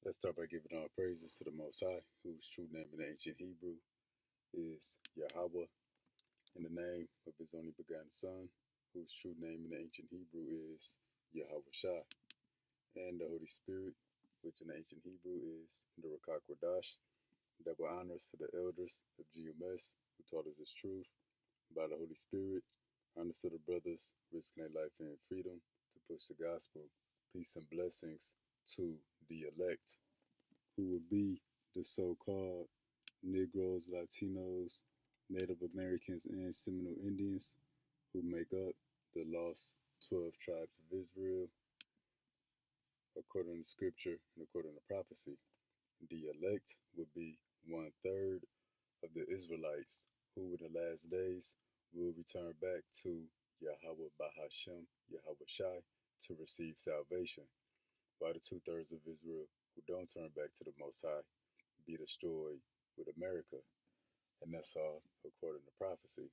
Let's start by giving all praises to the Most High, whose true name in the ancient Hebrew is Yahweh, in the name of his only begotten Son, whose true name in the ancient Hebrew is Yahweh Shai, and the Holy Spirit, which in the ancient Hebrew is the Rakak Wadash. Double honors to the elders of GMS who taught us this truth by the Holy Spirit. Honors to the brothers risking their life and freedom to push the gospel. Peace and blessings to the elect, who would be the so-called Negroes, Latinos, Native Americans, and Seminole Indians who make up the lost 12 tribes of Israel, according to scripture and according to prophecy. The elect would be 1/3 of the Israelites who, in the last days, will return back to Yahweh Bahashem, Yahweh Shai, to receive salvation, while the 2/3 of Israel who don't turn back to the Most High be destroyed with America. And that's all according to prophecy.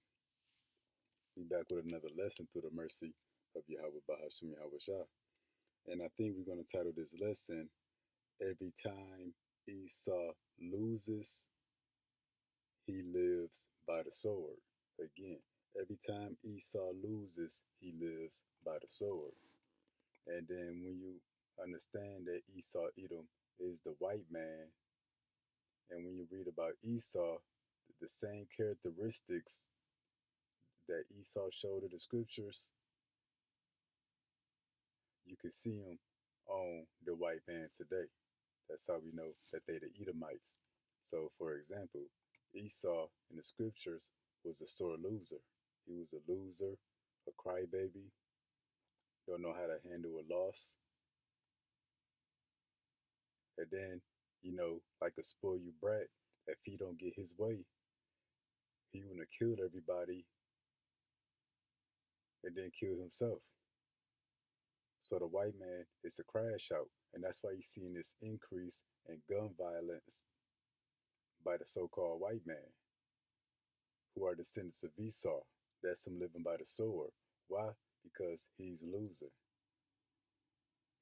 We back with another lesson through the mercy of Yahweh Bahashem Yahweh Shah. And I think we're going to title this lesson, Every Time Esau Loses, He Lives by the Sword. Again, every time Esau loses, he lives by the sword. And then when you understand that Esau Edom is the white man, and when you read about Esau, the same characteristics that Esau showed in the scriptures, you can see them on the white man today. That's how we know that they the Edomites. So, for example, Esau in the scriptures was a sore loser. He was a loser, a crybaby, don't know how to handle a loss. And then, like a spoiled brat, if he don't get his way, he wanna kill everybody and then kill himself. So the white man is a crash out. And that's why you're seeing this increase in gun violence by the so-called white man, who are descendants of Esau. That's him living by the sword. Why? Because he's losing.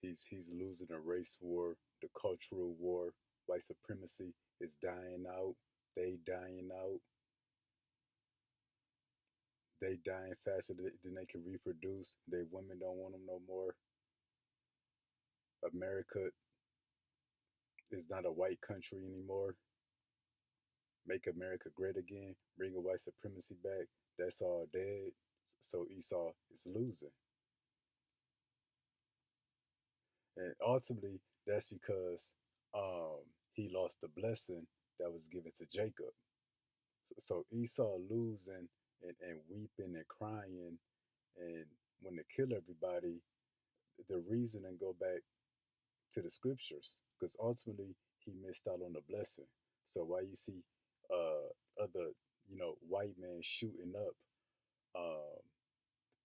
He's losing a race war, the cultural war. White supremacy is dying out. They dying out. They dying faster than they can reproduce. Their women don't want them no more. America is not a white country anymore. Make America great again. Bring a white supremacy back. That's all dead. So Esau is losing. And ultimately, that's because he lost the blessing that was given to Jacob. So Esau losing and weeping and crying and want to kill everybody, the reason and go back to the scriptures, because ultimately he missed out on the blessing. So why you see other white men shooting up um,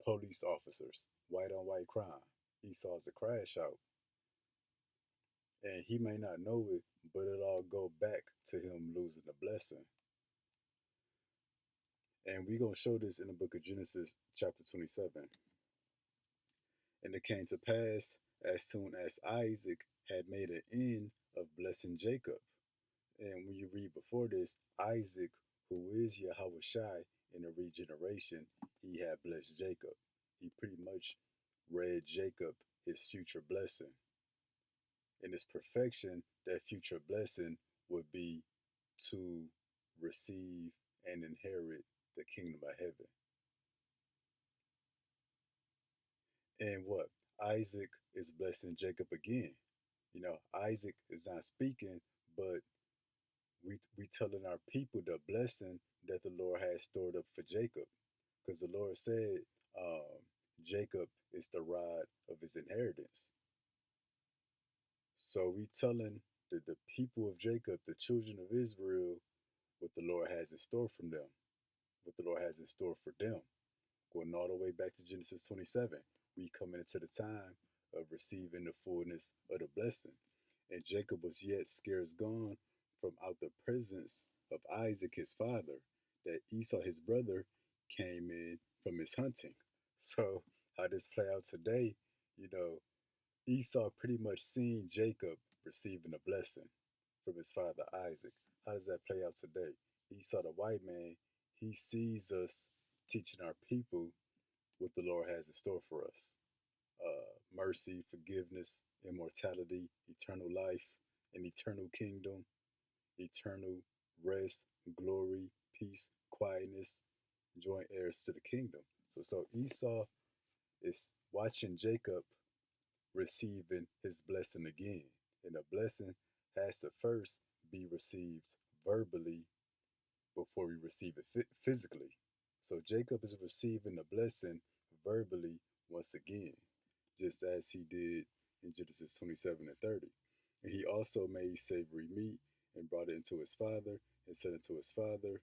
police officers, white on white crime, Esau's a crash out, and he may not know it, but it all go back to him losing the blessing. And we're going to show this in the book of Genesis, chapter 27. And it came to pass, as soon as Isaac had made an end of blessing Jacob. And when you read before this, Isaac, who is Yahweh Shai in the regeneration, he had blessed Jacob. He pretty much read Jacob his future blessing. In his perfection, that future blessing would be to receive and inherit the kingdom of heaven. And what? Isaac is blessing Jacob again. Isaac is not speaking, but we telling our people the blessing that the Lord has stored up for Jacob. Because the Lord said Jacob is the rod of his inheritance. So we telling the people of Jacob, the children of Israel, what the Lord has in store from them, what the Lord has in store for them. Going all the way back to Genesis 27, we coming into the time of receiving the fullness of the blessing. And Jacob was yet scarce gone from out the presence of Isaac his father, that Esau his brother came in from his hunting. So how this play out today, Esau pretty much seen Jacob receiving a blessing from his father Isaac. How does that play out today? Esau, the white man, he sees us teaching our people what the Lord has in store for us: mercy, forgiveness, immortality, eternal life, an eternal kingdom, eternal rest, glory, peace, quietness, joint heirs to the kingdom. So Esau is watching Jacob receiving his blessing again. And a blessing has to first be received verbally before we receive it physically. So Jacob is receiving the blessing verbally once again, just as he did in Genesis 27 and 30. And he also made savory meat and brought it into his father and said unto his father,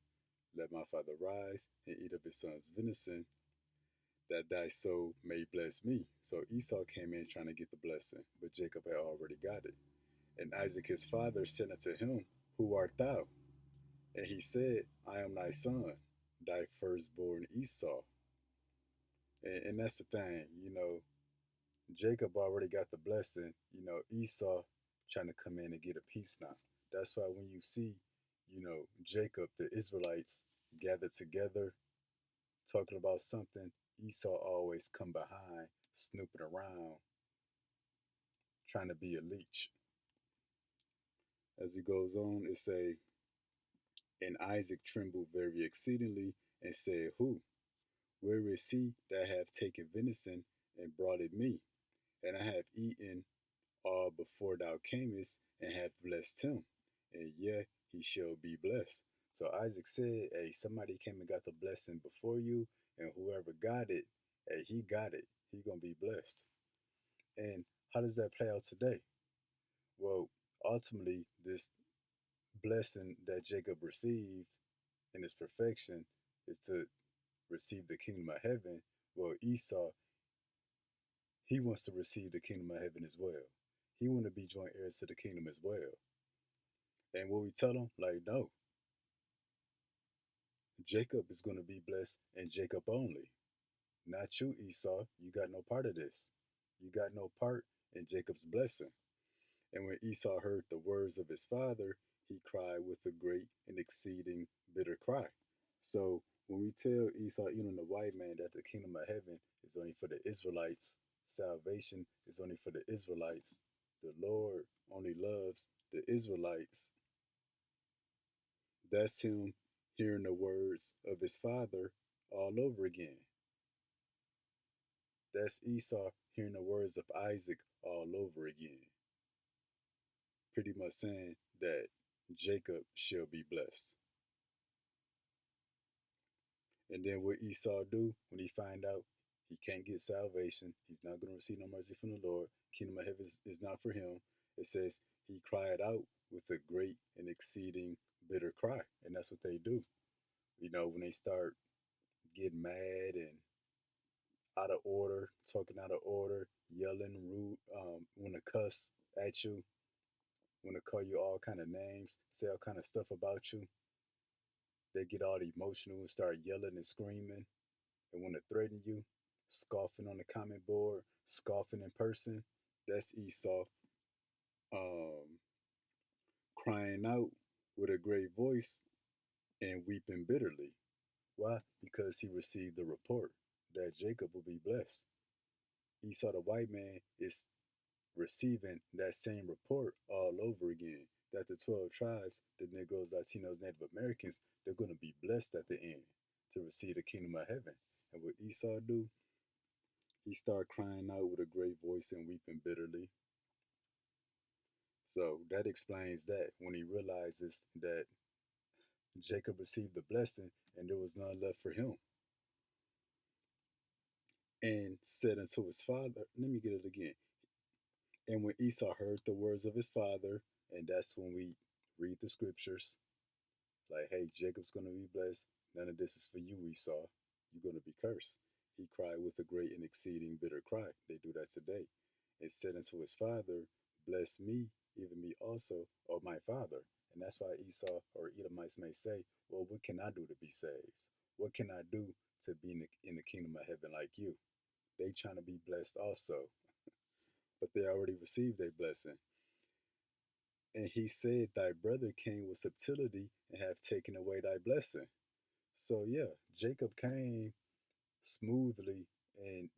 let my father rise and eat of his son's venison, that thy soul may bless me. So Esau came in trying to get the blessing, but Jacob had already got it. And Isaac his father said unto him, who art thou? And he said, I am thy son, thy firstborn Esau. And that's the thing, Jacob already got the blessing, Esau trying to come in and get a piece now. That's why when you see, Jacob, the Israelites gathered together talking about something, Esau always come behind, snooping around, trying to be a leech. As it goes on, it say, and Isaac trembled very exceedingly and said, who? Where is he that hath taken venison and brought it me? And I have eaten all before thou camest, and have blessed him, and yet he shall be blessed. So Isaac said, hey, somebody came and got the blessing before you, and whoever got it, hey, he got it. He gonna be blessed. And how does that play out today? Well, ultimately, this blessing that Jacob received in his perfection is to receive the kingdom of heaven. Well, Esau, he wants to receive the kingdom of heaven as well. He want to be joint heirs to the kingdom as well. And what we tell him, like, no, Jacob is going to be blessed and Jacob only. Not you, Esau. You got no part of this. You got no part in Jacob's blessing. And when Esau heard the words of his father, he cried with a great and exceeding bitter cry. So when we tell Esau, even the white man, that the kingdom of heaven is only for the Israelites, salvation is only for the Israelites, the Lord only loves the Israelites, that's him hearing the words of his father all over again. That's Esau hearing the words of Isaac all over again. Pretty much saying that Jacob shall be blessed. And then what Esau do when he find out he can't get salvation, he's not going to receive no mercy from the Lord, kingdom of heaven is not for him. It says he cried out with a great and exceeding bitter cry. And that's what they do. When they start getting mad and out of order, talking out of order, yelling, rude, want to cuss at you, want to call you all kind of names, say all kind of stuff about you. They get all emotional and start yelling and screaming and want to threaten you, scoffing on the comment board, scoffing in person. That's Esau um, crying out with a great voice and weeping bitterly. Why? Because he received the report that Jacob will be blessed. Esau, the white man, is receiving that same report all over again, that the 12 tribes, the Negroes, Latinos, Native Americans, they're going to be blessed at the end to receive the kingdom of heaven. And what Esau do? He start crying out with a great voice and weeping bitterly. So that explains that when he realizes that Jacob received the blessing and there was none left for him. And said unto his father, let me get it again. And when Esau heard the words of his father, and that's when we read the scriptures, like, hey, Jacob's going to be blessed. None of this is for you, Esau. You're going to be cursed. He cried with a great and exceeding bitter cry. They do that today. And said unto his father, bless me, even me also, O my father. And that's why Esau or Edomites may say, well, what can I do to be saved? What can I do to be in the kingdom of heaven like you? They trying to be blessed also, but they already received their blessing. And he said, "Thy brother came with subtlety and have taken away thy blessing." So yeah, Jacob came smoothly and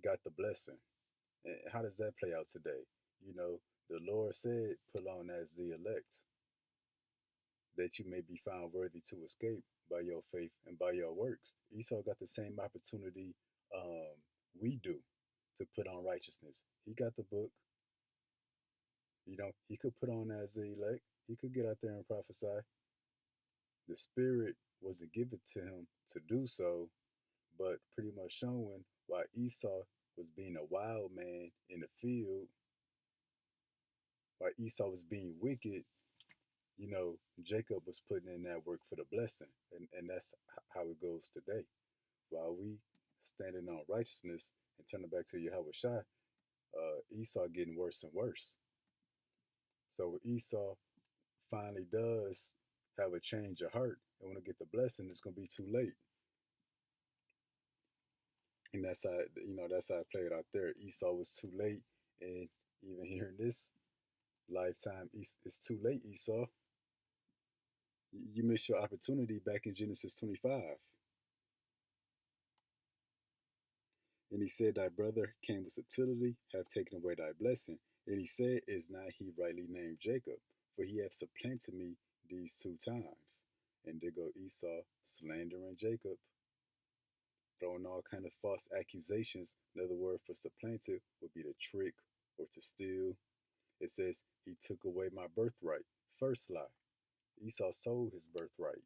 got the blessing. And how does that play out today? You know, the Lord said, "Put on as the elect, that you may be found worthy to escape by your faith and by your works." Esau got the same opportunity we do to put on righteousness. He got the book. You know, he could put on as the elect. He could get out there and prophesy. The Spirit wasn't given to him to do so, but pretty much showing why Esau was being a wild man in the field, why Esau was being wicked. You know, Jacob was putting in that work for the blessing. And that's how it goes today. While we standing on righteousness and turning back to Yahweh Shai, Esau getting worse and worse. So when Esau finally does have a change of heart and want to get the blessing, it's gonna be too late. And that's how, that's how it played out there. Esau was too late, and even here in this lifetime, it's too late. Esau, you missed your opportunity back in Genesis 25. And he said, "Thy brother came with subtlety, have taken away thy blessing." And he said, "Is not he rightly named Jacob? For he hath supplanted me these two times." And there go Esau slandering Jacob, throwing all kind of false accusations. Another word for supplanted would be to trick or to steal. It says, "He took away my birthright." First lie. Esau sold his birthright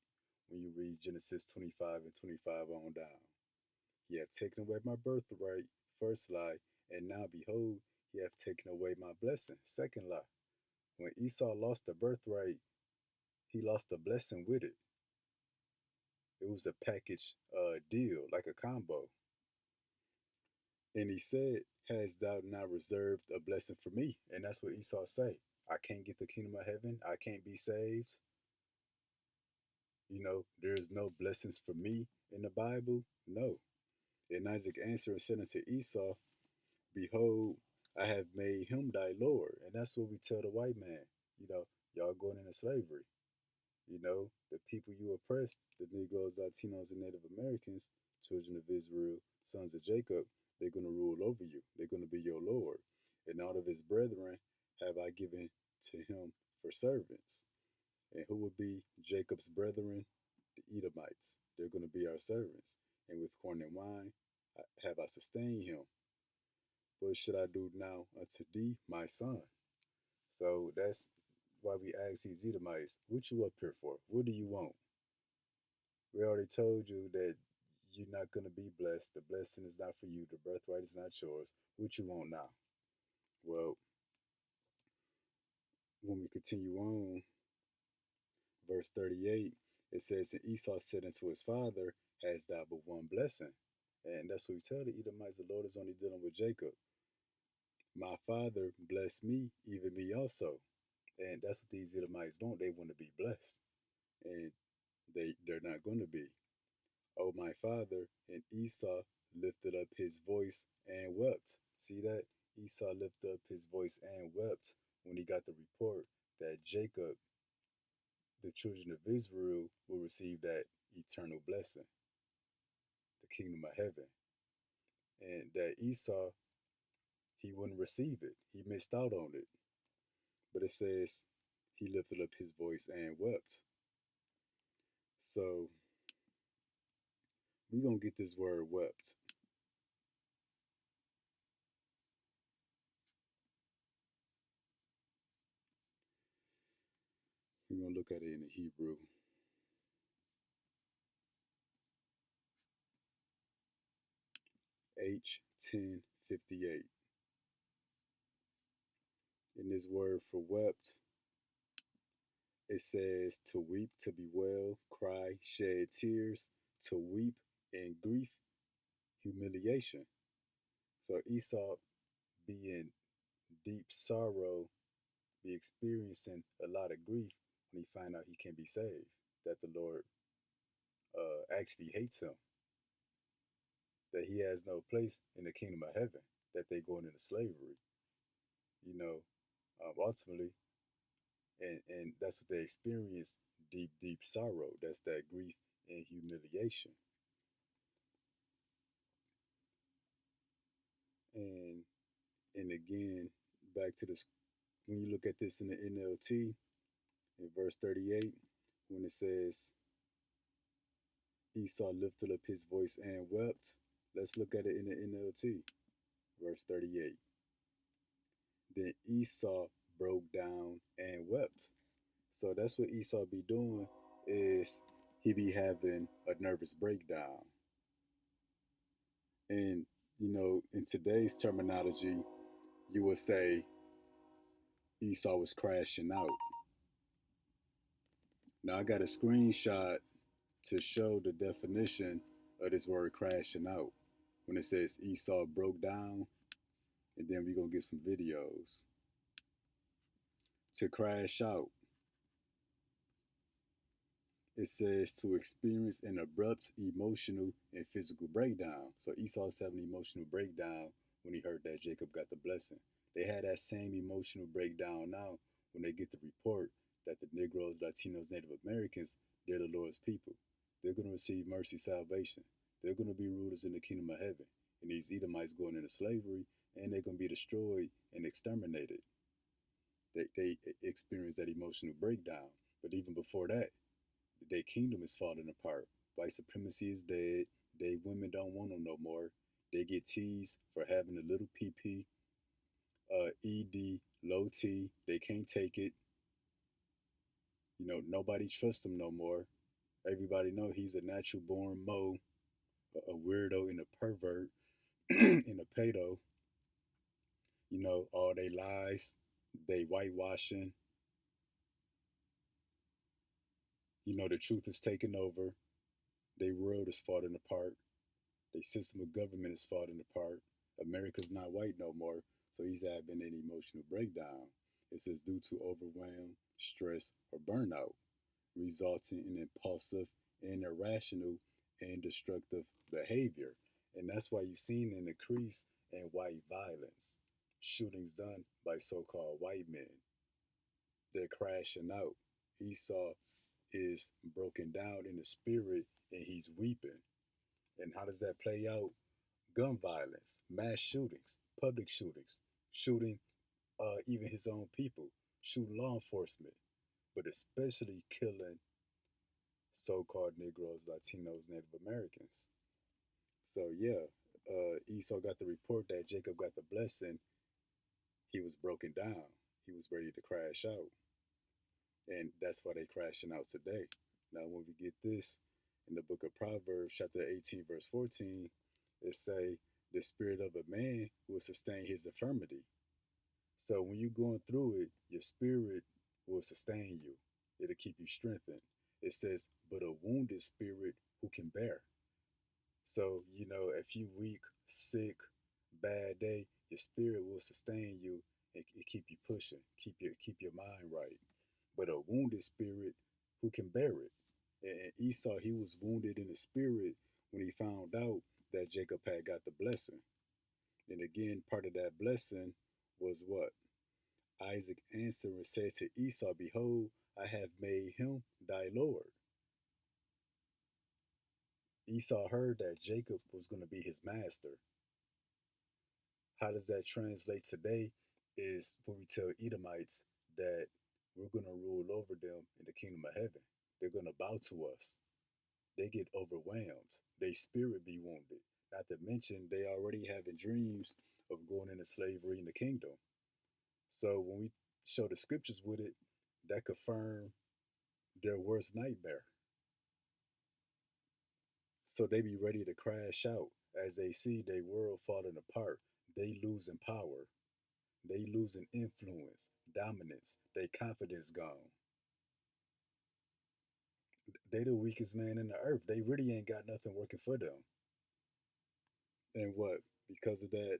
when you read Genesis 25 and 25 on down. "He hath taken away my birthright." First lie. "And now behold, he hath taken away my blessing." Second lie. When Esau lost the birthright, he lost the blessing with it. It was a package deal, like a combo. And he said, "Hast thou not reserved a blessing for me?" And that's what Esau say. I can't get the kingdom of heaven. I can't be saved. There's no blessings for me in the Bible. No. And Isaac answered and said unto Esau, "Behold, I have made him thy Lord." And that's what we tell the white man. Y'all going into slavery. The people you oppressed, the Negroes, Latinos, and Native Americans, children of Israel, sons of Jacob, they're going to rule over you. They're going to be your Lord. And all of his brethren have I given to him for servants. And who will be Jacob's brethren? The Edomites. They're going to be our servants. And with corn and wine have I sustained him. What should I do now unto thee, my son? So that's why we ask these Edomites, what you up here for? What do you want? We already told you that you're not going to be blessed. The blessing is not for you. The birthright is not yours. What you want now? Well, when we continue on, verse 38, it says, "And Esau said unto his father, Hast thou but one blessing?" And that's what we tell the Edomites. The Lord is only dealing with Jacob. "My father blessed me, even me also." And that's what these Edomites want. They want to be blessed. And they're not going to be. "Oh, my father." And Esau lifted up his voice and wept. See that? Esau lifted up his voice and wept when he got the report that Jacob, the children of Israel, will receive that eternal blessing, the kingdom of heaven. And that Esau, he wouldn't receive it. He missed out on it. But it says he lifted up his voice and wept. So we're going to get this word wept. We're going to look at it in the Hebrew. H1058. In this word for wept, it says to weep, to bewail, cry, shed tears, to weep in grief, humiliation. So Esau be in deep sorrow, be experiencing a lot of grief when he find out he can be saved, that the Lord actually hates him, that he has no place in the kingdom of heaven, that they going into slavery. Ultimately, And that's what they experience, deep, deep sorrow. That's that grief and humiliation. And and again, back to this, when you look at this in the NLT in verse 38, when it says Esau lifted up his voice and wept. Let's look at it in the NLT, verse 38. Then Esau broke down and wept. So that's what Esau be doing, is he be having a nervous breakdown. And in today's terminology, you would say Esau was crashing out. Now I got a screenshot to show the definition of this word crashing out. When it says Esau broke down, and then we're gonna get some videos. To crash out, it says to experience an abrupt emotional and physical breakdown. So Esau's having an emotional breakdown when he heard that Jacob got the blessing. They had that same emotional breakdown now when they get the report that the Negroes, Latinos, Native Americans, they're the Lord's people. They're going to receive mercy, salvation. They're going to be rulers in the kingdom of heaven. And these Edomites going into slavery, and they're going to be destroyed and exterminated. They experience that emotional breakdown. But even before that, their kingdom is falling apart. White supremacy is dead. They women don't want them no more. They get teased for having a little PP, ED, low T. They can't take it. Nobody trusts him no more. Everybody know he's a natural born Mo, a weirdo and a pervert and a pedo. All they lies, they whitewashing. The truth is taking over. Their world is falling apart. Their system of government is falling apart. America's not white no more, so he's having an emotional breakdown. It says due to overwhelm, stress, or burnout, resulting in impulsive and irrational and destructive behavior. And that's why you've seen an increase in white violence, shootings done by so called white men. They're crashing out. Esau is broken down in the spirit and he's weeping. And how does that play out? Gun violence, mass shootings, public shootings, shooting even his own people, shooting law enforcement, but especially killing so called Negroes, Latinos, Native Americans. So, yeah, Esau got the report that Jacob got the blessing. He was broken down, he was ready to crash out. And that's why they crashing out today. Now, when we get this in the book of Proverbs, chapter 18, verse 14, it say, the spirit of a man will sustain his infirmity. So when you're going through it, your spirit will sustain you. It'll keep you strengthened. It says, but a wounded spirit who can bear. So, if you weak, sick, bad day, your spirit will sustain you and keep you pushing, keep your mind right. But a wounded spirit who can bear it. And Esau, he was wounded in the spirit when he found out that Jacob had got the blessing. And again, part of that blessing was what? Isaac answered and said to Esau, behold, I have made him thy Lord. Esau heard that Jacob was going to be his master. How does that translate today? Is when we tell Edomites that we're going to rule over them in the kingdom of heaven. They're going to bow to us. They get overwhelmed. Their spirit be wounded. Not to mention, they already having dreams of going into slavery in the kingdom. So when we show the scriptures with it, that confirm their worst nightmare. So they be ready to crash out as they see their world falling apart. They losing power. They losing influence, dominance. Their confidence gone. They the weakest man in the earth. They really ain't got nothing working for them. And what? Because of that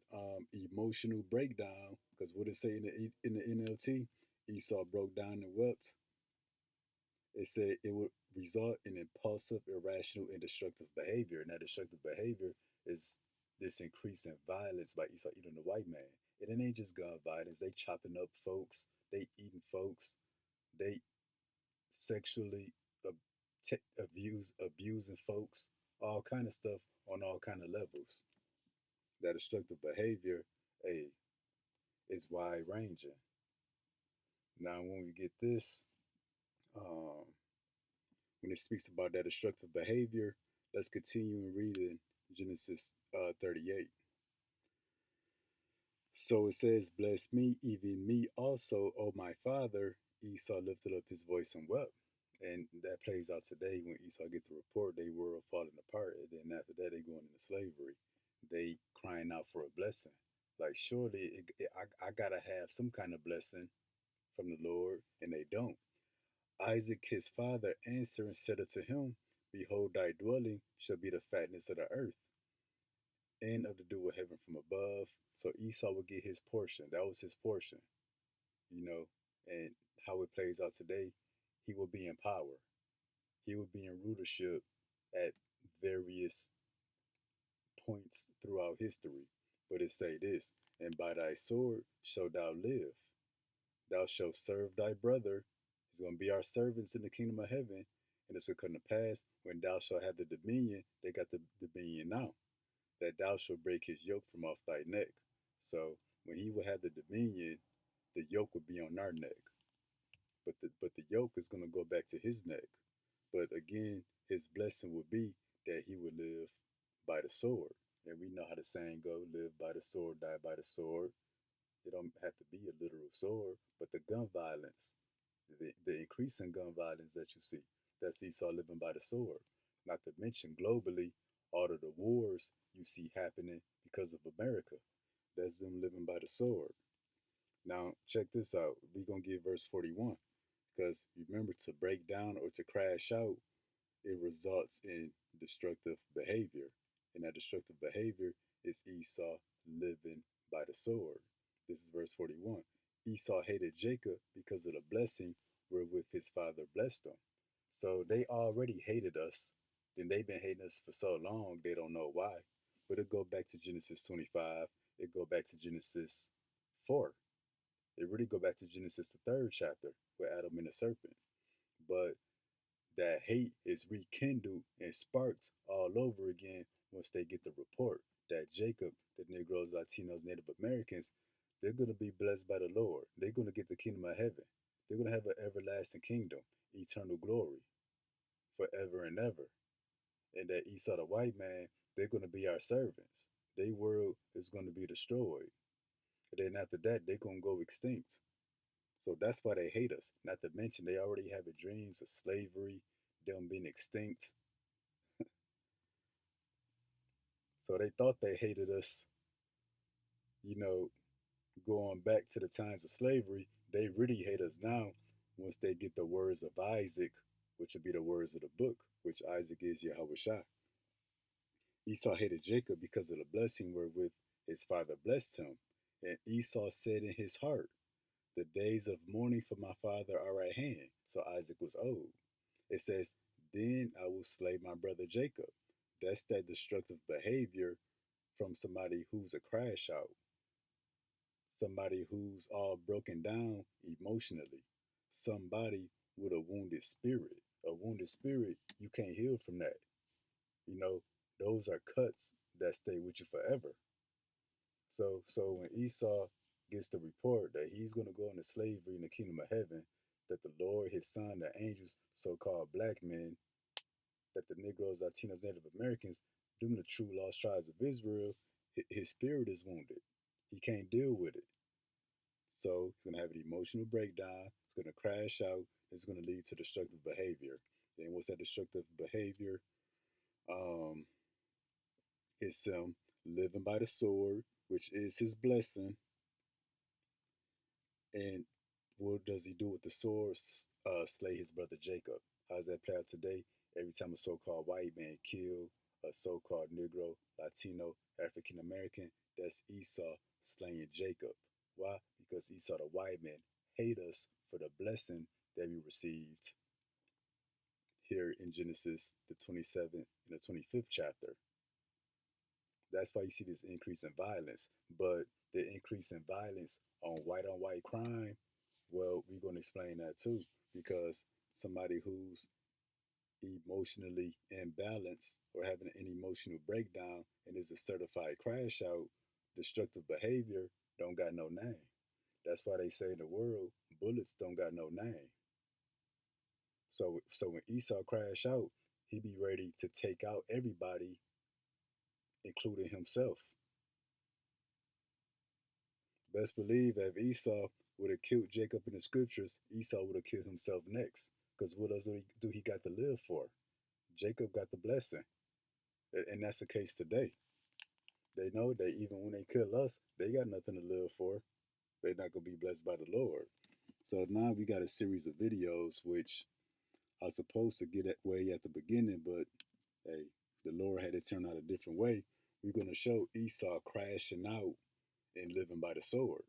emotional breakdown. Because what it say in the NLT, Esau broke down and wept. It said it would result in impulsive, irrational, and destructive behavior. And that destructive behavior is this increase in violence by Esau eating the white man. And it ain't just gun violence. They chopping up folks. They eating folks. They sexually abusing folks, all kind of stuff on all kind of levels. That destructive behavior, a is wide ranging. Now, when we get this, um, when it speaks about that destructive behavior, let's continue and read in Genesis 38. So it says, "Bless me, even me also, O my father." Esau lifted up his voice and wept. And that plays out today when Esau get the report, they world falling apart. And then after that, they going into slavery. They crying out for a blessing. Like, surely I got to have some kind of blessing from the Lord, and they don't. Isaac his father answered and said unto him, Behold, thy dwelling shall be the fatness of the earth, and of the dew of heaven from above. So Esau would get his portion. That was his portion, you know. And how it plays out today, he will be in power. He will be in rulership at various points throughout history. But it say this, and by thy sword shalt thou live. Thou shalt serve thy brother. He's going to be our servants in the kingdom of heaven. And it's going to come to pass when thou shalt have the dominion, they got the dominion now, that thou shalt break his yoke from off thy neck. So when he will have the dominion, the yoke will be on our neck. But the yoke is going to go back to his neck. But again, his blessing will be that he will live by the sword. And we know how the saying go, live by the sword, die by the sword. It don't have to be a literal sword, but the gun violence, the increase in gun violence that you see, that's Esau living by the sword. Not to mention globally, all of the wars you see happening because of America. That's them living by the sword. Now, check this out. We're going to get verse 41. Because remember, to break down or to crash out, it results in destructive behavior. And that destructive behavior is Esau living by the sword. This is verse 41. Esau hated Jacob because of the blessing wherewith his father blessed him. So they already hated us. Then they've been hating us for so long, they don't know why. But it go back to Genesis 25. It go back to Genesis 4. It really go back to Genesis the third chapter with Adam and the serpent. But that hate is rekindled and sparked all over again once they get the report that Jacob, the Negroes, Latinos, Native Americans, they're going to be blessed by the Lord. They're going to get the kingdom of heaven. They're going to have an everlasting kingdom, eternal glory, forever and ever. And that Esau, the white man, they're going to be our servants. Their world is going to be destroyed. And then after that, they're going to go extinct. So that's why they hate us. Not to mention, they already have dreams of slavery, them being extinct. So they thought they hated us, you know, going back to the times of slavery. They really hate us now once they get the words of Isaac, which will be the words of the book, which Isaac is Yahweh Shai. Esau hated Jacob because of the blessing wherewith his father blessed him. And Esau said in his heart, The days of mourning for my father are at hand. So Isaac was old. It says, Then I will slay my brother Jacob. That's that destructive behavior from somebody who's a crash out, somebody who's all broken down emotionally, somebody with a wounded spirit. A wounded spirit, you can't heal from that. You know, those are cuts that stay with you forever. So when Esau gets the report that he's going to go into slavery in the kingdom of heaven, that the Lord, his son, the angels, so-called black men, that the Negroes, Latinos, Native Americans, them the true lost tribes of Israel, his spirit is wounded. He can't deal with it. So he's going to have an emotional breakdown. It's going to crash out. It's going to lead to destructive behavior. And what's that destructive behavior? Um, it's living by the sword, which is his blessing. And what does he do with the sword? Slay his brother Jacob. How does that play out today? Every time a so-called white man kill a so-called Negro, Latino, African American, that's Esau slaying Jacob. Why? Because Esau, the white man, hate us for the blessing that we received here in Genesis, the 27th and the 25th chapter. That's why you see this increase in violence. But the increase in violence on white crime, Well, we're going to explain that too, because somebody who's emotionally imbalanced or having an emotional breakdown and is a certified crash out, destructive behavior don't got no name. That's why they say in the world, bullets don't got no name. So when Esau crash out, he be ready to take out everybody, including himself. Best believe if Esau would have killed Jacob in the scriptures, Esau would have killed himself next. Because what else do he got to live for? Jacob got the blessing. And that's the case today. They know that even when they kill us, they got nothing to live for. They're not going to be blessed by the Lord. So now we got a series of videos which are supposed to get that way at the beginning, but hey, the Lord had it turn out a different way. We're going to show Esau crashing out and living by the sword.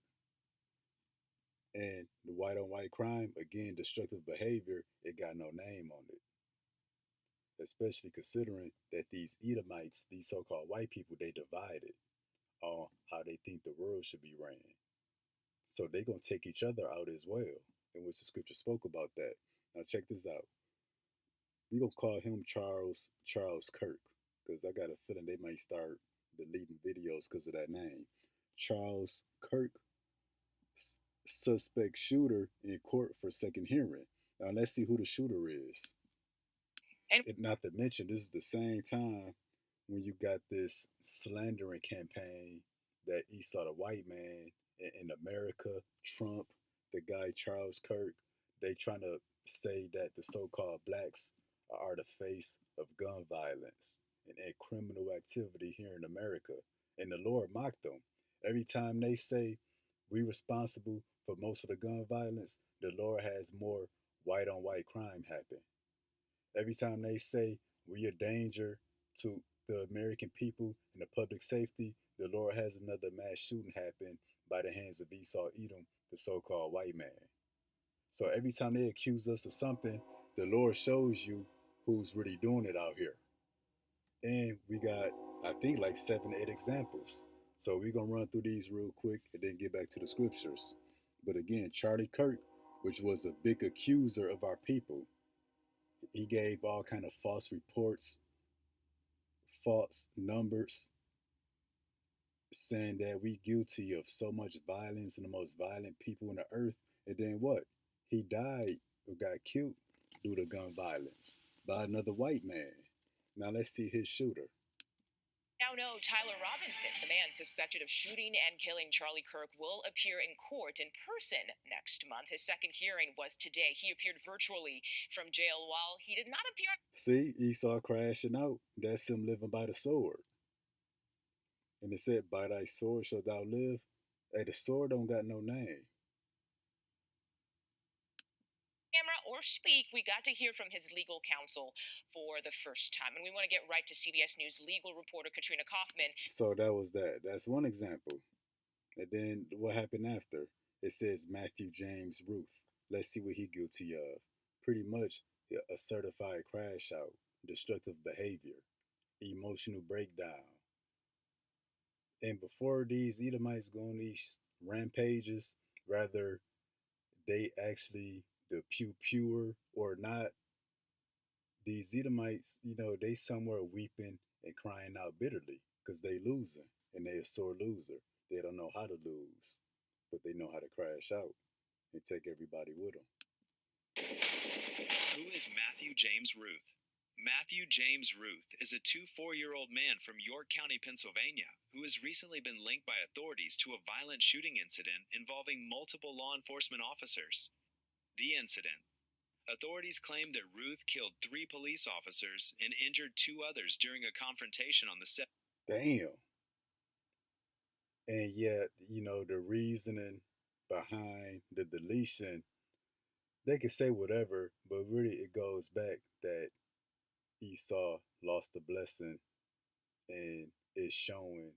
And the white on white crime, again, destructive behavior, it got no name on it. Especially considering that these Edomites, these so called white people, they divided on how they think the world should be ran. So they're going to take each other out as well, in which the scripture spoke about that. Now, check this out. We're going to call him Charles Kirk, because I got a feeling they might start deleting videos because of that name. Charles Kirk, suspect shooter in court for second hearing. Now, let's see who the shooter is. And not to mention, this is the same time when you got this slandering campaign that Esau the white man in America, Trump, the guy Charles Kirk, they trying to say that the so-called blacks are the face of gun violence and criminal activity here in America. And the Lord mocked them. Every time they say we responsible for most of the gun violence, the Lord has more white on white crime happen. Every time they say we a danger to the American people and the public safety, the Lord has another mass shooting happen by the hands of Esau Edom, the so-called white man. So every time they accuse us of something, the Lord shows you who's really doing it out here. And we got, I think, like 7, 8 examples. So we're gonna run through these real quick and then get back to the scriptures. But again, Charlie Kirk, which was a big accuser of our people, he gave all kind of false reports, false numbers, saying that we guilty of so much violence and the most violent people on the earth. And then what? He died or got killed due to gun violence by another white man. Now let's see his shooter. Now know Tyler Robinson, the man suspected of shooting and killing Charlie Kirk, will appear in court in person next month. His second hearing was today. He appeared virtually from jail while he did not appear. See, Esau crashing out. That's him living by the sword. And it said, by thy sword shalt thou live. Hey, the sword don't got no name. Camera or speak, we got to hear from his legal counsel for the first time. And we want to get right to CBS News legal reporter Katrina Kaufman. So that was that. That's one example. And then what happened after? It says Matthew James Ruth. Let's see what he guilty of. Pretty much a certified crash out, destructive behavior, emotional breakdown. And before these Edomites go on these rampages, rather they actually the pew pewer or not, these Edomites, they somewhere weeping and crying out bitterly because they losing and they a sore loser. They don't know how to lose, but they know how to crash out and take everybody with them. Who is Matthew James Ruth? Matthew James Ruth is a 24-year-old man from York County, Pennsylvania, who has recently been linked by authorities to a violent shooting incident involving multiple law enforcement officers. The incident. Authorities claim that Ruth killed 3 police officers and injured 2 others during a confrontation on the set. Damn. And yet, the reasoning behind the deletion, they can say whatever, but really it goes back that Esau lost the blessing and is showing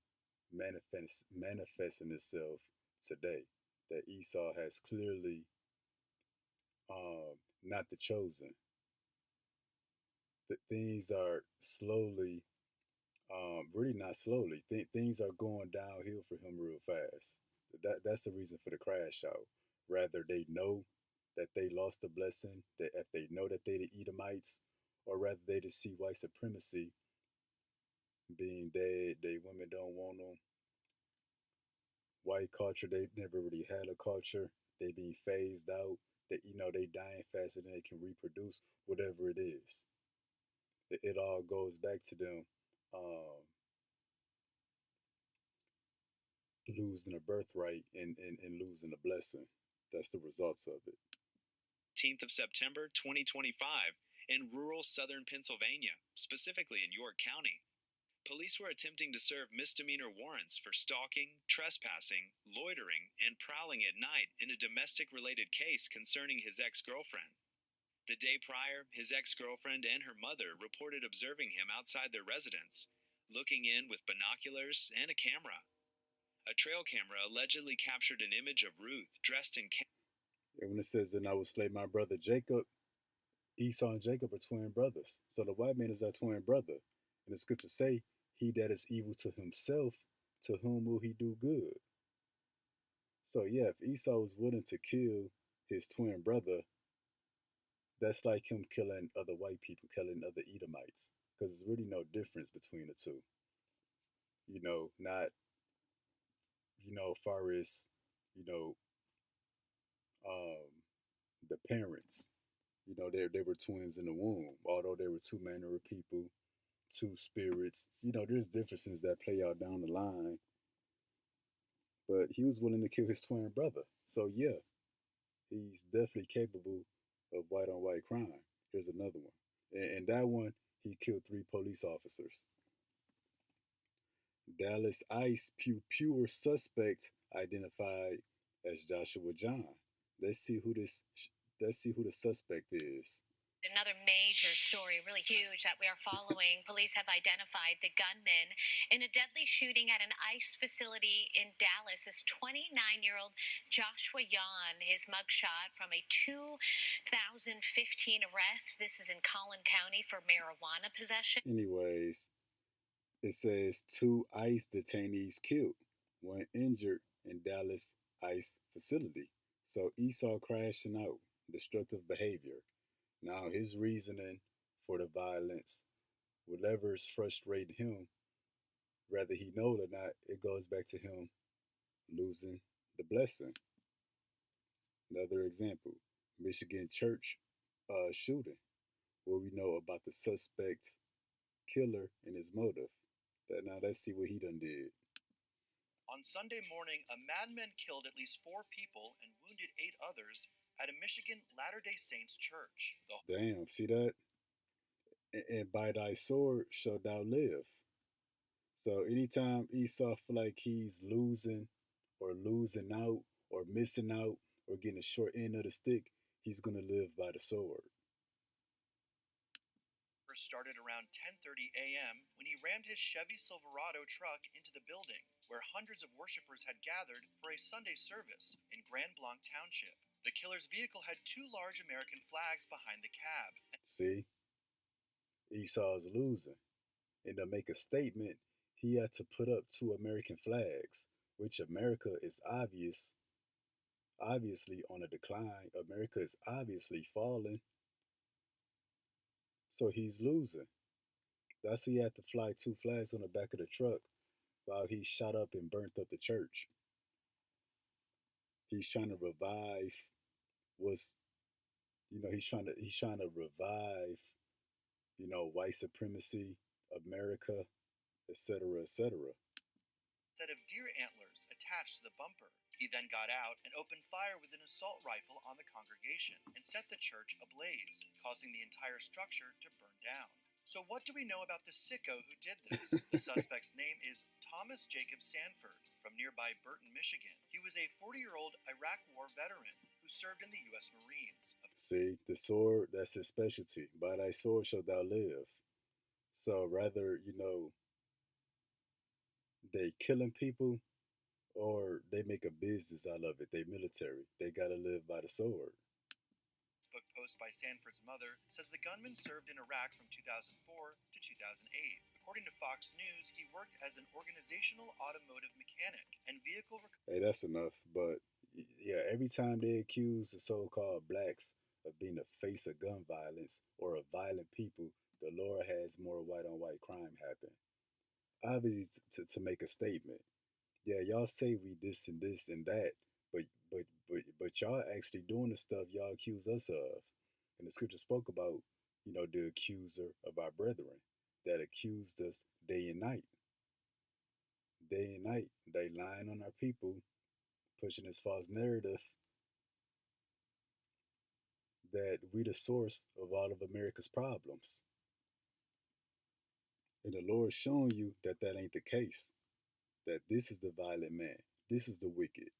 manifesting itself today. That Esau has clearly not the chosen. That things are slowly, really not slowly. Things are going downhill for him real fast. That's the reason for the crash out. Rather, they know that they lost the blessing, that if they know that they the Edomites, or rather they just see white supremacy being dead, they women don't want them. White culture, they never really had a culture. They being phased out. They dying faster than they can reproduce. Whatever it is, it all goes back to them um, losing a birthright and losing a blessing. That's the results of it. 10th of September 2025 in rural southern Pennsylvania, specifically in York County. Police were attempting to serve misdemeanor warrants for stalking, trespassing, loitering, and prowling at night in a domestic-related case concerning his ex-girlfriend. The day prior, his ex-girlfriend and her mother reported observing him outside their residence, looking in with binoculars and a camera. A trail camera allegedly captured an image of Ruth dressed in And when it says, "And I will slay my brother Jacob," Esau and Jacob are twin brothers. So the white man is our twin brother. And the scriptures say, "He that is evil to himself, to whom will he do good?" So yeah, if Esau was willing to kill his twin brother, that's like him killing other white people, killing other Edomites, because there's really no difference between the two. Not far as you know, um, the parents. They were twins in the womb, although they were two manner of people, two spirits. There's differences that play out down the line, but he was willing to kill his twin brother. So yeah, he's definitely capable of white on white crime. Here's another one. And that one, he killed 3 police officers. Dallas ICE pure suspect identified as Joshua John. Let's see who this. Let's see who the suspect is. Another major story, really huge, that we are following. Police have identified the gunman in a deadly shooting at an ICE facility in Dallas. This 29-year-old Joshua Yon, his mugshot from a 2015 arrest. This is in Collin County for marijuana possession. Anyways, it says 2 ICE detainees killed, 1 injured in Dallas ICE facility. So Esau crashing out, destructive behavior. Now his reasoning for the violence, whatever's frustrating him, whether he know it or not, it goes back to him losing the blessing. Another example, Michigan church shooting, where we know about the suspect killer and his motive. Now let's see what he done did. On Sunday morning, a madman killed at least 4 people and wounded 8 others at a Michigan Latter-day Saints church. Damn, see that? And by thy sword shalt thou live. So anytime Esau feel like he's losing or losing out or missing out or getting a short end of the stick, he's going to live by the sword. Started around 10:30 a.m. when he rammed his Chevy Silverado truck into the building where hundreds of worshipers had gathered for a Sunday service in Grand Blanc Township. The killer's vehicle had 2 large American flags behind the cab. See? Esau's losing. And to make a statement, he had to put up 2 American flags, which America is obviously on a decline. America is obviously falling. So he's losing. That's why he had to fly 2 flags on the back of the truck while he shot up and burnt up the church. He's trying to revive what's he's trying to revive, white supremacy, America, etc., etc. Set of deer antlers attached to the bumper. He then got out and opened fire with an assault rifle on the congregation and set the church ablaze, causing the entire structure to burn down. So what do we know about the sicko who did this? The suspect's name is Thomas Jacob Sanford from nearby Burton, Michigan. He was a 40-year-old Iraq War veteran who served in the U.S. Marines. See, the sword, that's his specialty. By thy sword shalt thou live. So rather, they killing people or they make a business out of it. They military. They gotta live by the sword. Facebook post by Sanford's mother says the gunman served in Iraq from 2004 to 2008. According to Fox News, he worked as an organizational automotive mechanic and vehicle. Hey, that's enough. But he Yeah, every time they accuse the so-called blacks of being the face of gun violence or of violent people, the Lord has more white-on-white crime happen. Obviously, to make a statement. Yeah, y'all say we this and this and that, but but y'all actually doing the stuff y'all accuse us of. And the scripture spoke about, the accuser of our brethren that accused us day and night. Day and night. They lying on our people, pushing this false narrative that we the source of all of America's problems. And the Lord's showing you that that ain't the case. That this is the violent man. This is the wicked.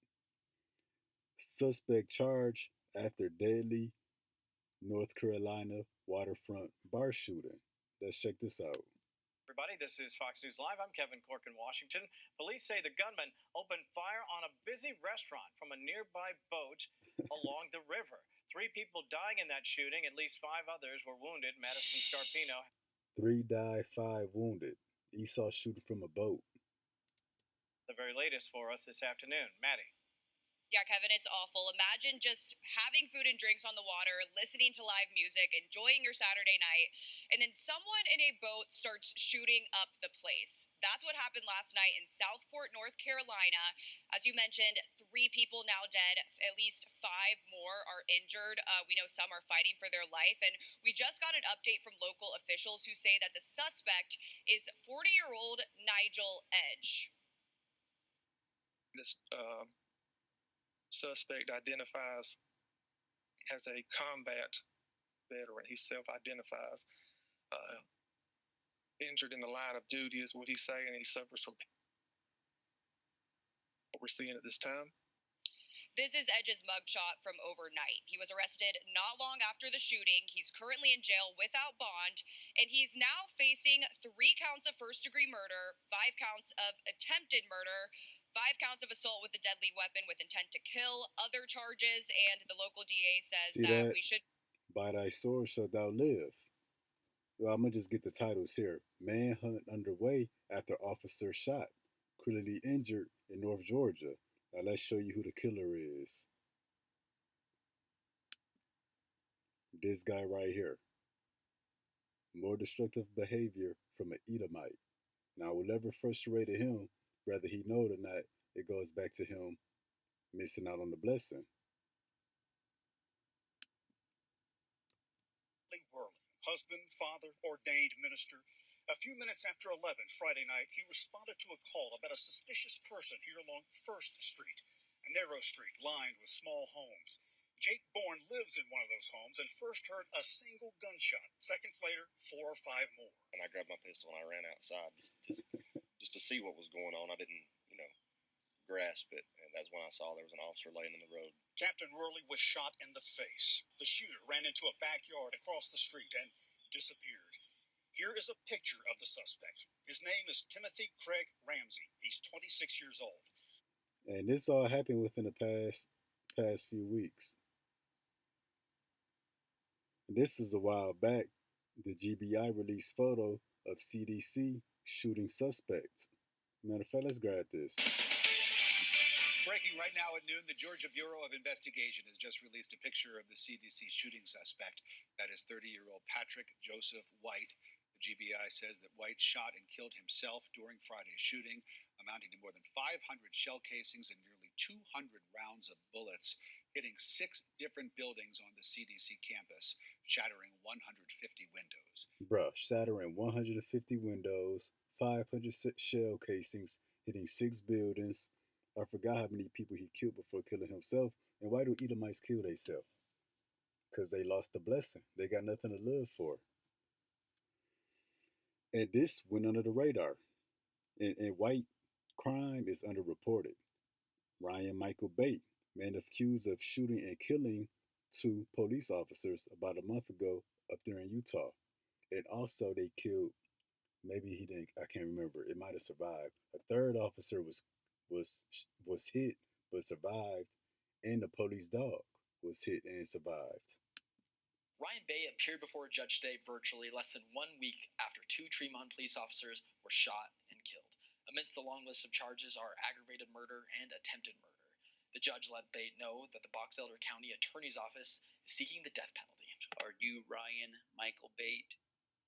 Suspect charged after deadly North Carolina waterfront bar shooting. Let's check this out. Everybody, this is Fox News Live. I'm Kevin Cork in Washington. Police say the gunman opened fire on a busy restaurant from a nearby boat along the river. 3 people dying in that shooting. At least 5 others were wounded. Madison Scarpino. 3 died, 5 wounded. Esau shooting from a boat. The very latest for us this afternoon. Maddie. Yeah, Kevin, it's awful. Imagine just having food and drinks on the water, listening to live music, enjoying your Saturday night, and then someone in a boat starts shooting up the place. That's what happened last night in Southport, North Carolina. As you mentioned, 3 people now dead, at least 5 more are injured. We know some are fighting for their life, and we just got an update from local officials who say that the suspect is 40-year-old Nigel Edge. This suspect identifies as a combat veteran. He self-identifies injured in the line of duty is what he's saying. He suffers from what we're seeing at this time. This is Edge's mugshot from overnight. He was arrested not long after the shooting. He's currently in jail without bond, and he's now facing 3 counts of first-degree murder, 5 counts of attempted murder, 5 counts of assault with a deadly weapon with intent to kill, other charges, and the local DA says that we should. By thy sword shalt thou live. Well, I'm going to just get the titles here. Manhunt underway after officer shot, critically injured in North Georgia. Now let's show you who the killer is. This guy right here. More destructive behavior from an Edomite. Now, whatever frustrated him, whether he know it or not, it goes back to him missing out on the blessing. Whirling, husband, father, ordained minister. A few minutes after 11 Friday night, he responded to a call about a suspicious person here along 1st Street, a narrow street lined with small homes. Jake Bourne lives in one of those homes and first heard a single gunshot. Seconds later, 4 or 5 more. And I grabbed my pistol and I ran outside just to see what was going on. I didn't, grasp it. And that's when I saw there was an officer laying in the road. Captain Worley was shot in the face. The shooter ran into a backyard across the street and disappeared. Here is a picture of the suspect. His name is Timothy Craig Ramsey. He's 26 years old. And this all happened within the past few weeks. This is a while back. The GBI released photo of CDC shooting suspects. Matter of fact, let's grab this. Breaking right now at noon, the Georgia Bureau of Investigation has just released a picture of the CDC shooting suspect. That is 30-year-old Patrick Joseph White. The GBI says that White shot and killed himself during Friday's shooting, amounting to more than 500 shell casings and nearly 200 rounds of bullets, hitting 6 different buildings on the CDC campus, shattering 150 windows. Bruh, shattering 150 windows, 500 shell casings, hitting 6 buildings. I forgot how many people he killed before killing himself. And why do Edomites kill themselves? Because they lost the blessing. They got nothing to live for. And this went under the radar. And white crime is underreported. Ryan Michael Bate, man accused of shooting and killing 2 police officers about a month ago up there in Utah. And also they killed, maybe he didn't, I can't remember. It might have survived. A 3rd officer was hit but survived, and the police dog was hit and survived. Ryan Bay appeared before a judge today virtually less than 1 week after 2 Tremont police officers were shot and killed. Amidst the long list of charges are aggravated murder and attempted murder. The judge let Bate know that the Box Elder County Attorney's Office is seeking the death penalty. Are you Ryan Michael Bate?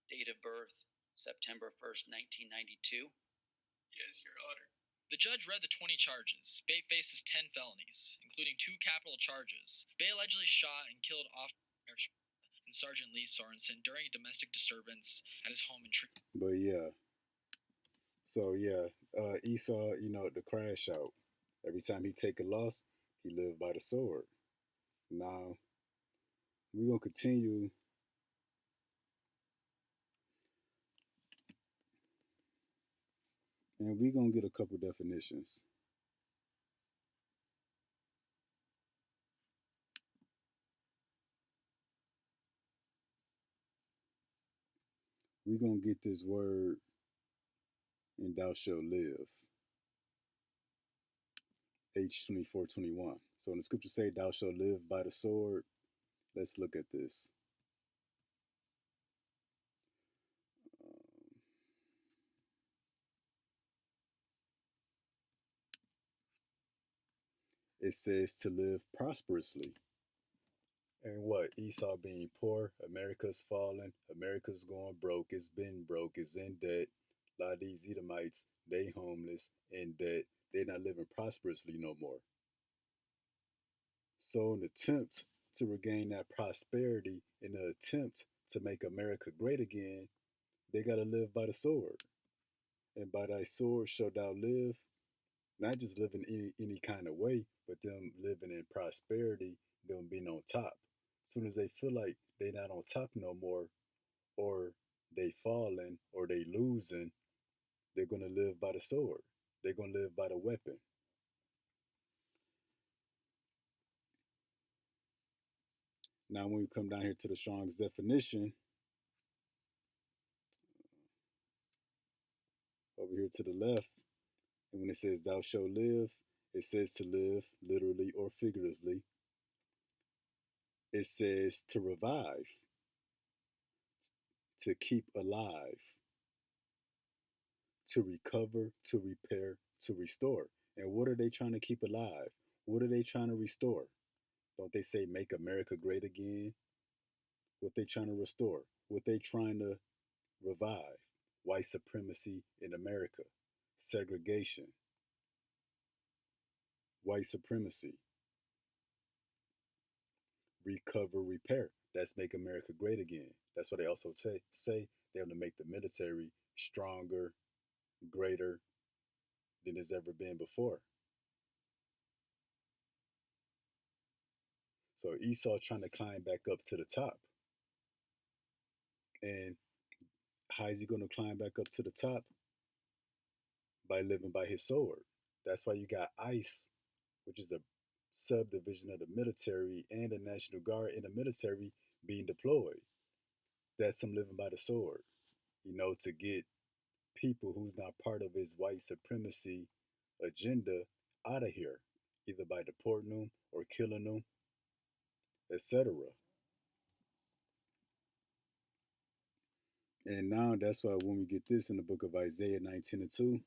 Date of birth, September 1st, 1992? Yes, Your Honor. The judge read the 20 charges. Bate faces 10 felonies, including 2 capital charges. Bate allegedly shot and killed Officer and Sergeant Lee Sorensen during a domestic disturbance at his home in Tree. But yeah, so yeah, Esau, the crash out. Every time he take a loss, he lived by the sword. Now we're gonna continue. And we're going to get a couple definitions. We're going to get this word in thou shalt live. H24:21. So when the scripture say thou shalt live by the sword, let's look at this. It says to live prosperously. And what? Esau being poor, America's fallen, America's going broke, it's been broke, it's in debt. A lot of these Edomites, they homeless, in debt, they not living prosperously no more. So in the attempt to regain that prosperity, in the attempt to make America great again, they gotta live by the sword. And by thy sword shalt thou live, not just living any kind of way, but them living in prosperity, them being on top. As soon as they feel like they not on top no more, or they falling, or they losing, they're gonna live by the sword. They're gonna live by the weapon. Now, when we come down here to the Strong's definition, over here to the left, and when it says thou shalt live, it says to live literally or figuratively. It says to revive, to keep alive, to recover, to repair, to restore. And what are they trying to keep alive? What are they trying to restore? Don't they say make America great again? What they trying to restore? What they trying to revive? White supremacy in America, segregation, white supremacy, recover, repair. That's make America great again. That's what they also say. They want to make the military stronger, greater than it's ever been before. So Esau trying to climb back up to the top. And how is he going to climb back up to the top? By living by his sword. That's why you got ICE, which is a subdivision of the military, and the National Guard in the military being deployed. That's him living by the sword, to get people who's not part of his white supremacy agenda out of here, either by deporting them or killing them, etc. And now that's why when we get this in the book of Isaiah 19:2,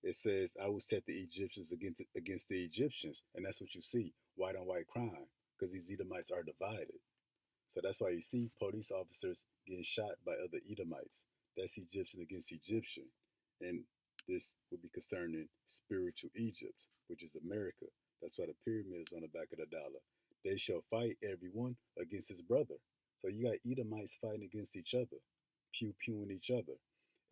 it says, I will set the Egyptians against the Egyptians. And that's what you see, white on white crime, because these Edomites are divided. So that's why you see police officers getting shot by other Edomites. That's Egyptian against Egyptian. And this would be concerning spiritual Egypt, which is America. That's why the pyramid is on the back of the dollar. They shall fight everyone against his brother. So you got Edomites fighting against each other, pew-pewing each other.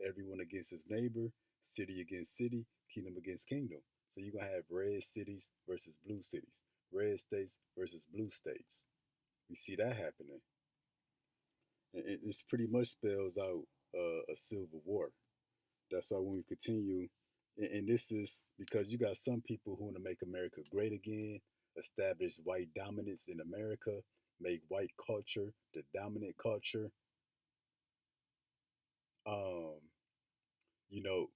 Everyone against his neighbor, city against city, kingdom against kingdom. So you're going to have red cities versus blue cities, red states versus blue states. We see that happening. And it's pretty much spells out a civil war. That's why when we continue, and this is because you got some people who want to make America great again, establish white dominance in America, make white culture the dominant culture. Um, you know,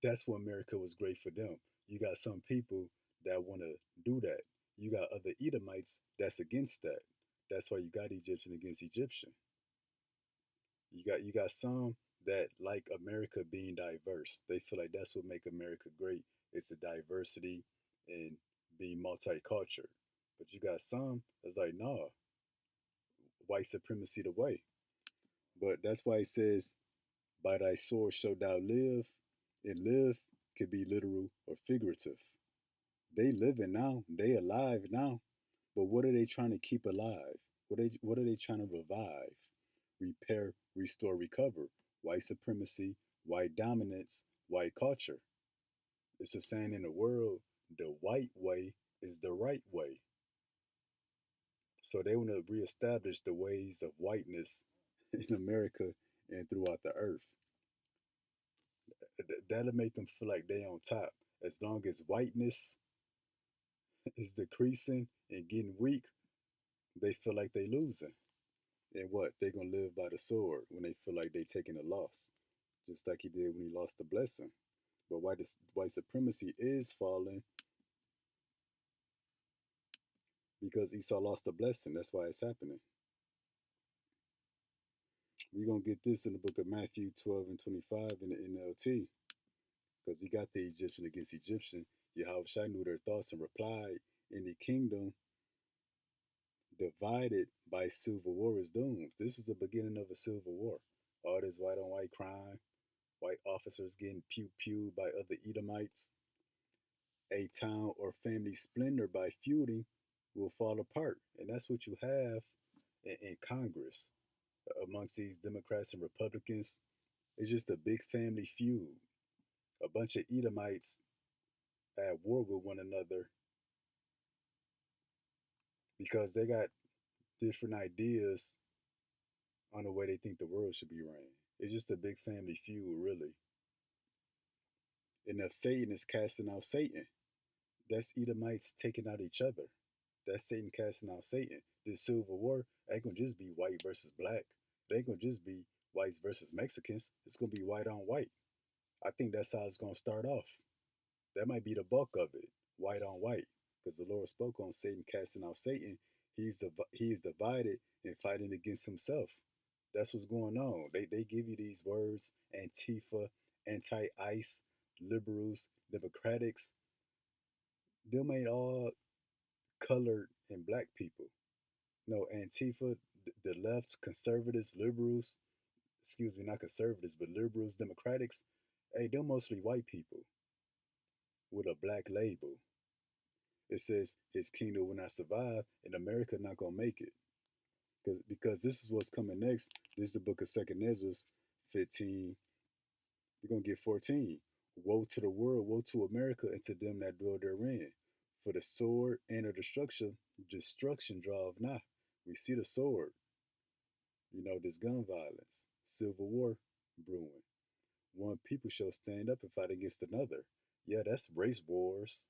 that's what America was great for them. You got some people that want to do that. You got other Edomites that's against that. That's why you got Egyptian against Egyptian. You got some that like America being diverse. They feel like that's what make America great. It's the diversity and be multicultural. But you got some that's like, nah, white supremacy the way. But that's why it says, by thy sword shalt thou live, and live could be literal or figurative. They living now, they alive now, but what are they trying to keep alive? What are they trying to revive, repair, restore, recover? White supremacy, white dominance, white culture. It's a saying in the world, the white way is the right way. So they want to reestablish the ways of whiteness in America and throughout the earth. That'll make them feel like they on top. As long as whiteness is decreasing and getting weak, they feel like they losing. And what? They gonna live by the sword when they feel like they taking a loss, just like he did when he lost the blessing. But white supremacy is falling because Esau lost the blessing. That's why it's happening. We're gonna get this in the book of Matthew 12 and 25 in the NLT. Because we got the Egyptian against Egyptian. Yahushua knew their thoughts and replied, in the kingdom divided by civil war is doomed. This is the beginning of a civil war. All this white on white crime, white officers getting pew-pewed by other Edomites, a town or family splintered by feuding will fall apart. And that's what you have in Congress amongst these Democrats and Republicans. It's just a big family feud. A bunch of Edomites at war with one another because they got different ideas on the way they think the world should be ran. It's just a big family feud, really. And if Satan is casting out Satan, that's Edomites taking out each other. That's Satan casting out Satan. This civil war ain't gonna just be white versus black. It ain't gonna just be whites versus Mexicans. It's gonna be white on white. I think that's how it's gonna start off. That might be the bulk of it, white on white, because the Lord spoke on Satan casting out Satan. He is divided and fighting against himself. That's what's going on. They give you these words: Antifa, anti-ICE, liberals, democrats. Them ain't all colored and black people. No, Antifa, the left, conservatives, liberals. Excuse me, not conservatives, but liberals, democrats. Hey, they're mostly white people with a black label. It says his kingdom will not survive and America not gonna make it. Because this is what's coming next. This is the book of Second Ezra 15. We're gonna get 14. Woe to the world, woe to America, and to them that dwell therein. For the sword and the destruction draweth nigh. We see the sword, this gun violence, civil war brewing. One people shall stand up and fight against another. Yeah, that's race wars,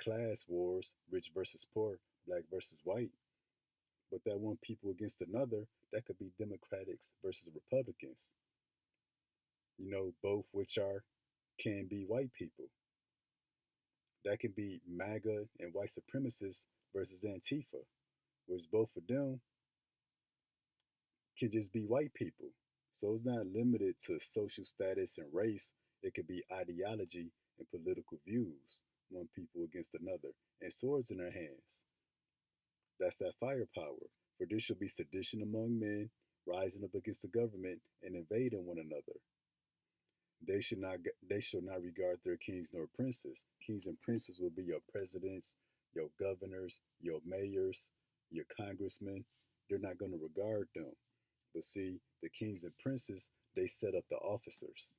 class wars, rich versus poor, black versus white. But that one people against another, that could be Democrats versus Republicans. Both which can be white people. That can be MAGA and white supremacists versus Antifa, which both of them can just be white people. So it's not limited to social status and race. It could be ideology and political views, one people against another, and swords in their hands. That's that firepower. For this shall be sedition among men, rising up against the government and invading one another. They shall not regard their kings nor princes. Kings and princes will be your presidents, your governors, your mayors, your congressmen. They're not going to regard them. But see, the kings and princes, they set up the officers.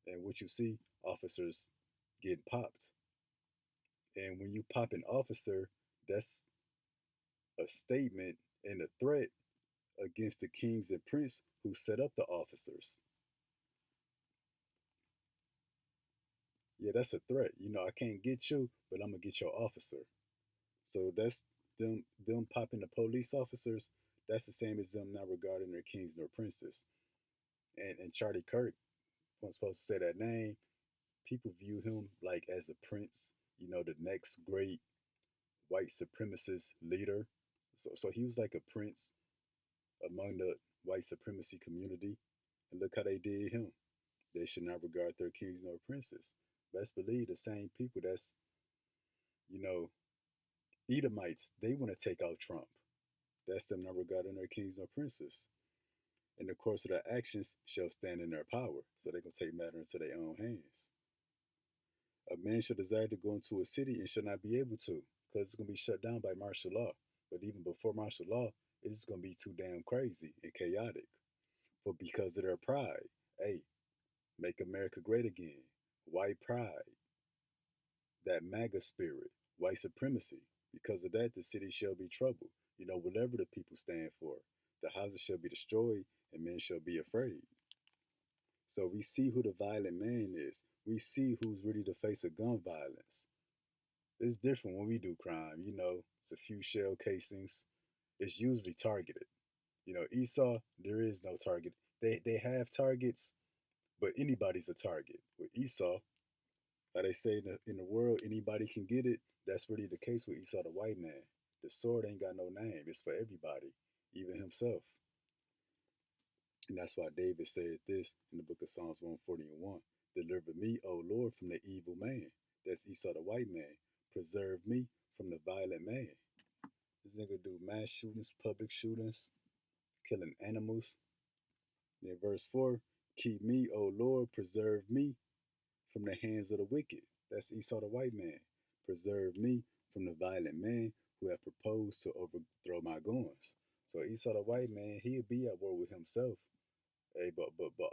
And what you see, officers get popped. And when you pop an officer, that's a statement and a threat against the kings and prince who set up the officers. Yeah, that's a threat. I can't get you, but I'm gonna get your officer. So that's them popping the police officers. That's the same as them not regarding their kings nor princes. And Charlie Kirk wasn't supposed to say that name. People view him like as a prince, the next great white supremacist leader. So he was like a prince among the white supremacy community. And look how they did him. They should not regard their kings nor princes. Best believe the same people that's, you know, Edomites, they want to take out Trump. That's them not regarding their kings nor princes. In the course of their actions shall stand in their power. So they're going to take matter into their own hands. A man shall desire to go into a city and shall not be able to, because it's going to be shut down by martial law. But even before martial law, it's just going to be too damn crazy and chaotic. For because of their pride, hey, make America great again. White pride, that MAGA spirit, white supremacy. Because of that, the city shall be troubled. Whatever the people stand for, the houses shall be destroyed, and men shall be afraid. So we see who the violent man is. We see who's ready to face a gun violence. It's different when we do crime. It's a few shell casings. It's usually targeted. Esau, there is no target. They have targets, but anybody's a target. With Esau, like they say in the world, anybody can get it. That's really the case with Esau the white man. The sword ain't got no name. It's for everybody, even himself. And that's why David said this in the book of Psalms 141. Deliver me, O Lord, from the evil man. That's Esau the white man. Preserve me from the violent man. This nigga do mass shootings, public shootings, killing animals. Then verse 4, keep me, O Lord, preserve me from the hands of the wicked. That's Esau the white man. Preserve me from the violent man who have proposed to overthrow my goings. So Esau the white man, he'll be at war with himself. Hey, but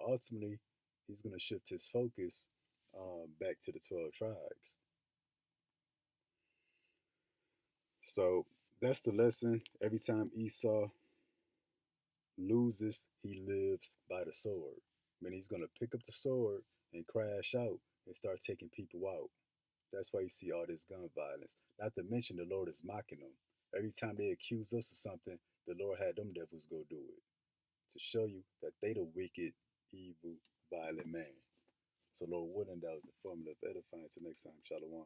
ultimately, he's gonna shift his focus back to the 12 tribes. So that's the lesson. Every time Esau loses, he lives by the sword. I mean, he's gonna pick up the sword and crash out and start taking people out. That's why you see all this gun violence. Not to mention the Lord is mocking them. Every time they accuse us of something, the Lord had them devils go do it to show you that they the wicked, evil, violent man. So Lord willing, that was informative, edifying. Till next time, Shalom.